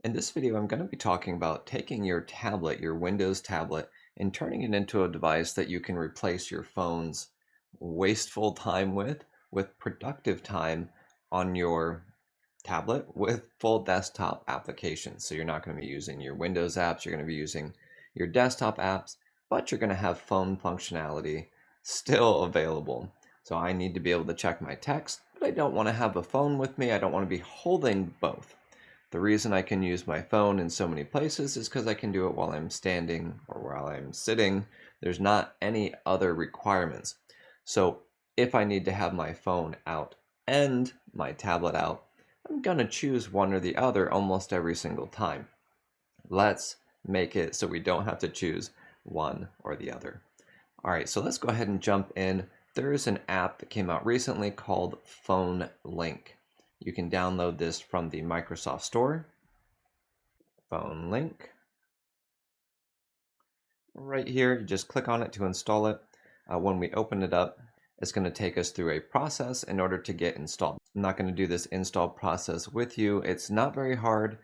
In this video, I'm going to be talking about taking your tablet, your Windows tablet, and turning it into a device that you can replace your phone's wasteful time with productive time on your tablet with full desktop applications. So you're not going to be using your Windows apps, you're going to be using your desktop apps, but you're going to have phone functionality still available. So I need to be able to check my text, but I don't want to have a phone with me. I don't want to be holding both. The reason I can use my phone in so many places is because I can do it while I'm standing or while I'm sitting. There's not any other requirements. So if I need to have my phone out and my tablet out, I'm going to choose one or the other almost every single time. Let's make it so we don't have to choose one or the other. All right, so let's go ahead and jump in. There is an app that came out recently called PhoneLink. You can download this from the Microsoft Store. PhoneLink. Right here, you just click on it to install it. When we open it up, it's going to take us through a process in order to get installed. I'm not going to do this install process with you. It's not very hard.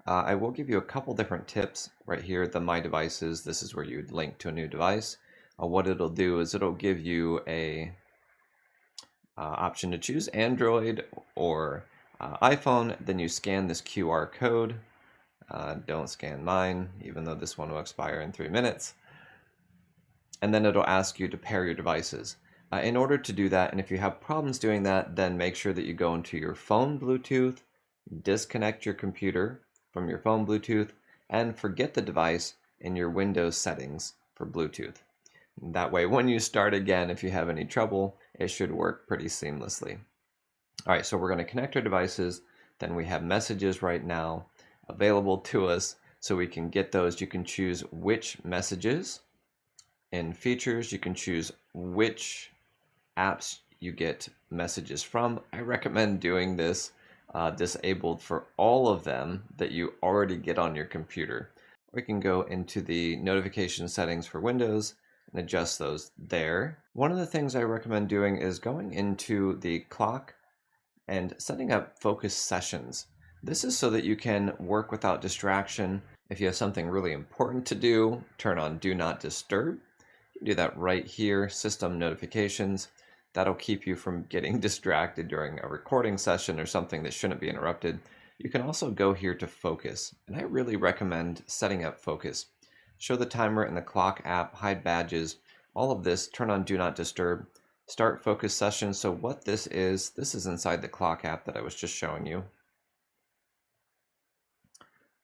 I will give you a couple different tips right here. The My Devices, this is where you'd link to a new device. What it'll do is it'll give you a option to choose Android or iPhone. Then you scan this QR code. Don't scan mine, even though this one will expire in 3 minutes. And then it'll ask you to pair your devices. In order to do that, and if you have problems doing that, then make sure that you go into your phone Bluetooth, disconnect your computer from your phone Bluetooth, and forget the device in your Windows settings for Bluetooth. That way, when you start again, if you have any trouble, it should work pretty seamlessly. All right, so we're going to connect our devices. Then we have messages right now available to us, so we can get those. You can choose which messages. In features, you can choose which apps you get messages from. I recommend doing this disabled for all of them that you already get on your computer. We can go into the notification settings for Windows and adjust those there. One of the things I recommend doing is going into the clock and setting up focus sessions. This is so that you can work without distraction. If you have something really important to do, turn on Do Not Disturb. You can do that right here, System Notifications. That'll keep you from getting distracted during a recording session or something that shouldn't be interrupted. You can also go here to Focus, and I really recommend setting up Focus. Show the timer in the clock app, hide badges, all of this, turn on Do Not Disturb. Start focus session. So what this is inside the clock app that I was just showing you.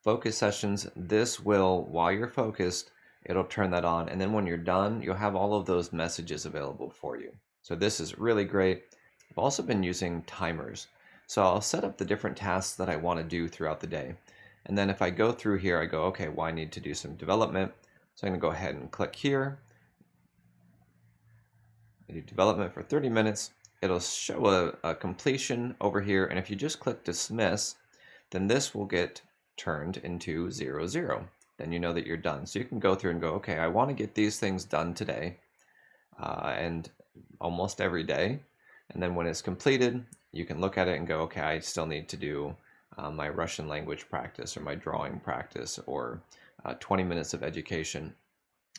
Focus sessions, this will, while you're focused, it'll turn that on. And then when you're done, you'll have all of those messages available for you. So this is really great. I've also been using timers. So I'll set up the different tasks that I want to do throughout the day. And then if I go through here, I go, okay, well, I need to do some development. So I'm going to go ahead and click here. I do development for 30 minutes. It'll show a completion over here. And if you just click dismiss, then this will get turned into 0, 0. Then you know that you're done. So you can go through and go, okay, I want to get these things done today and almost every day. And then when it's completed, you can look at it and go, okay, I still need to do my Russian language practice or my drawing practice or 20 minutes of education.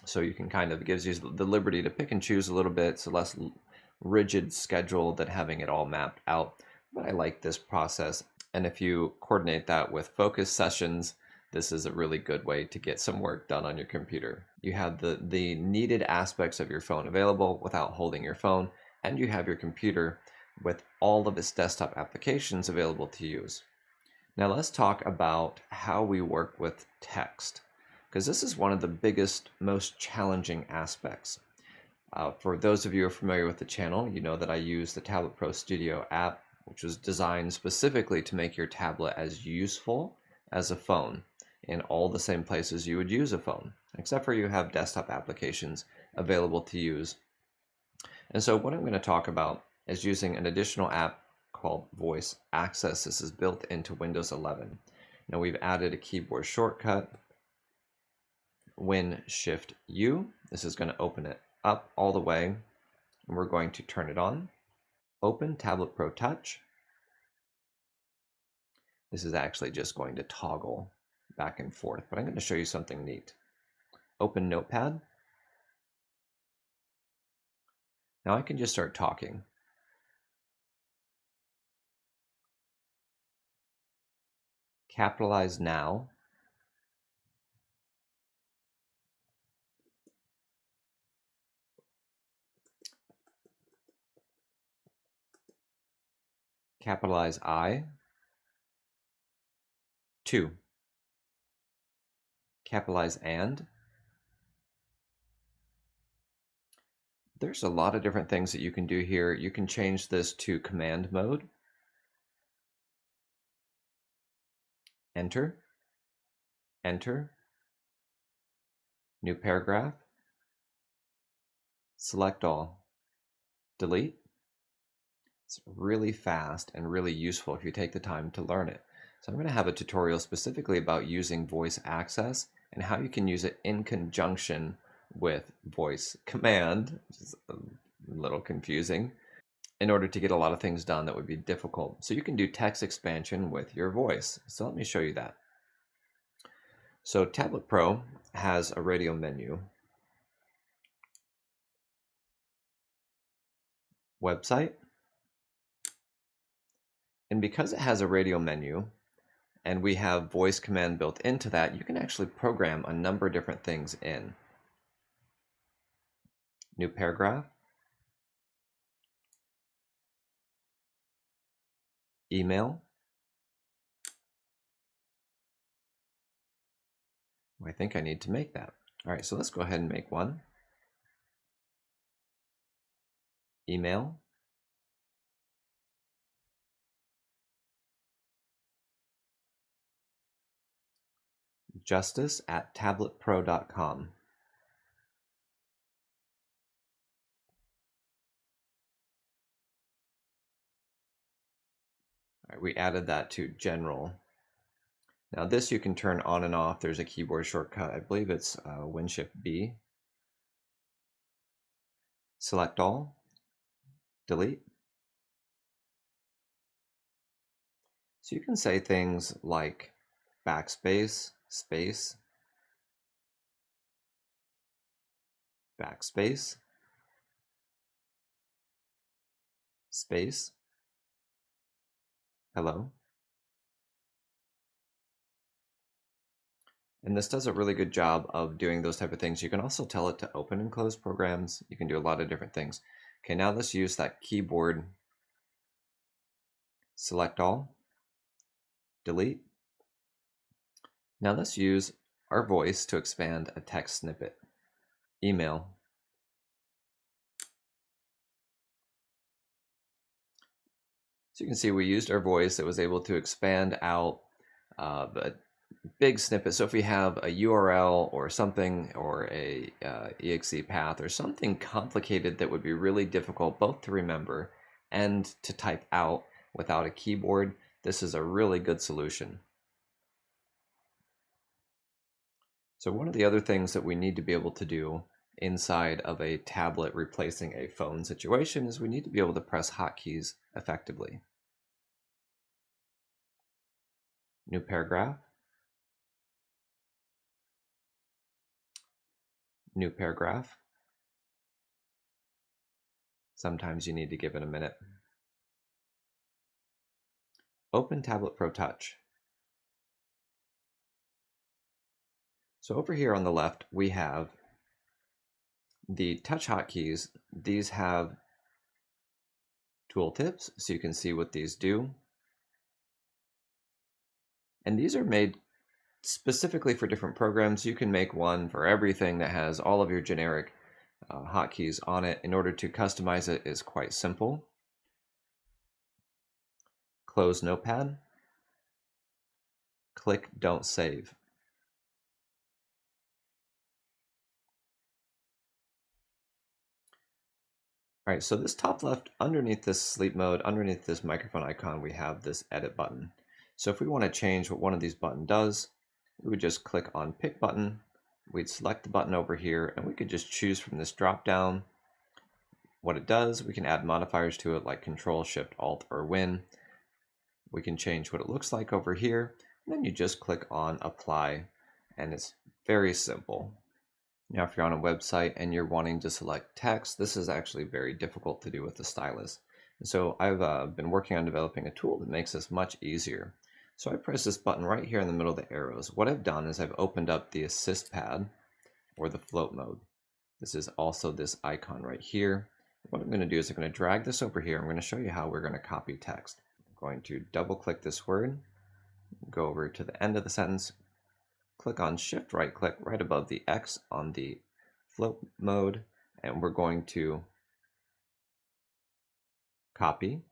So you can kind of, it gives you the liberty to pick and choose a little bit. It's a less rigid schedule than having it all mapped out. But I like this process. And if you coordinate that with focus sessions, this is a really good way to get some work done on your computer. You have the needed aspects of your phone available without holding your phone, and you have your computer with all of its desktop applications available to use. Now let's talk about how we work with text, because this is one of the biggest, most challenging aspects. For those of you who are familiar with the channel, you know that I use the Tablet Pro Studio app, which was designed specifically to make your tablet as useful as a phone in all the same places you would use a phone, except for you have desktop applications available to use. And so what I'm going to talk about is using an additional app called Voice Access. This is built into Windows 11. Now we've added a keyboard shortcut, Win-Shift-U. This is going to open it up all the way, and we're going to turn it on. Open Tablet Pro Touch. This is actually just going to toggle back and forth, but I'm going to show you something neat. Open Notepad. Now I can just start talking. Capitalize now. Capitalize I. 2. Capitalize and. There's a lot of different things that you can do here. You can change this to command mode. Enter. Enter. New paragraph. Select all. Delete. It's really fast and really useful if you take the time to learn it. So I'm going to have a tutorial specifically about using voice access and how you can use it in conjunction with voice command, which is a little confusing, in order to get a lot of things done that would be difficult. So you can do text expansion with your voice. So let me show you that. So Tablet Pro has a radio menu, website, and because it has a radio menu and we have voice command built into that, you can actually program a number of different things in. New paragraph, email. I think I need to make that. All right, so let's go ahead and make one. Email. justice@tabletpro.com. All right, we added that to general. Now this you can turn on and off. There's a keyboard shortcut. I believe it's Win-Shift-B. Select all. Delete. So you can say things like backspace, space, backspace, space, hello. And this does a really good job of doing those type of things. You can also tell it to open and close programs. You can do a lot of different things. Okay, now let's use that keyboard. Select all, delete. Now let's use our voice to expand a text snippet. Email. So you can see we used our voice that was able to expand out a big snippet. So if we have a URL or something, or a exe path or something complicated that would be really difficult both to remember and to type out without a keyboard, this is a really good solution. So one of the other things that we need to be able to do inside of a tablet replacing a phone situation is we need to be able to press hotkeys effectively. New paragraph. New paragraph. Sometimes you need to give it a minute. Open Tablet Pro Touch. So over here on the left, we have the touch hotkeys. These have tooltips, so you can see what these do. And these are made specifically for different programs. You can make one for everything that has all of your generic hotkeys on it. In order to customize it is quite simple. Close Notepad. Click Don't Save. All right, so this top left, underneath this sleep mode, underneath this microphone icon, we have this edit button. So if we want to change what one of these buttons does, we would just click on Pick Button. We'd select the button over here, and we could just choose from this drop down what it does. We can add modifiers to it like Control, Shift, Alt, or Win. We can change what it looks like over here. And then you just click on apply, and it's very simple. Now, if you're on a website and you're wanting to select text, this is actually very difficult to do with the stylus. And so I've been working on developing a tool that makes this much easier. So I press this button right here in the middle of the arrows. What I've done is I've opened up the assist pad or the float mode. This is also this icon right here. What I'm going to do is I'm going to drag this over here. I'm going to show you how we're going to copy text. I'm going to double click this word, go over to the end of the sentence, click on shift right click right above the X on the float mode, and we're going to copy,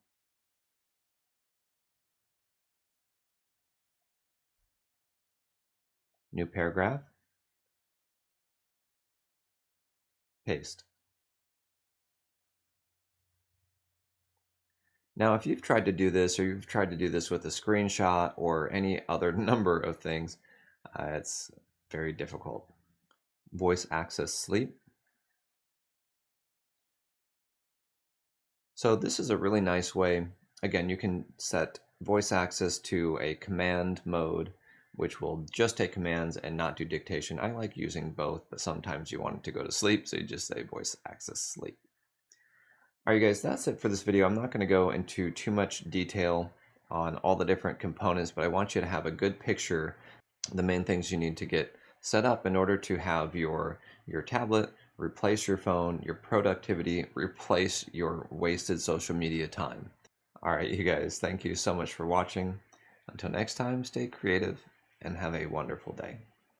new paragraph, paste. Now, if you've tried to do this, or you've tried to do this with a screenshot or any other number of things, it's very difficult. Voice access sleep. So this is a really nice way. Again, you can set voice access to a command mode, which will just take commands and not do dictation. I like using both, but sometimes you want it to go to sleep, so you just say voice access sleep. All right, guys, that's it for this video. I'm not going to go into too much detail on all the different components, but I want you to have a good picture, the main things you need to get set up in order to have your tablet replace your phone, your productivity replace your wasted social media time. All right, you guys, thank you so much for watching. Until next time, stay creative and have a wonderful day.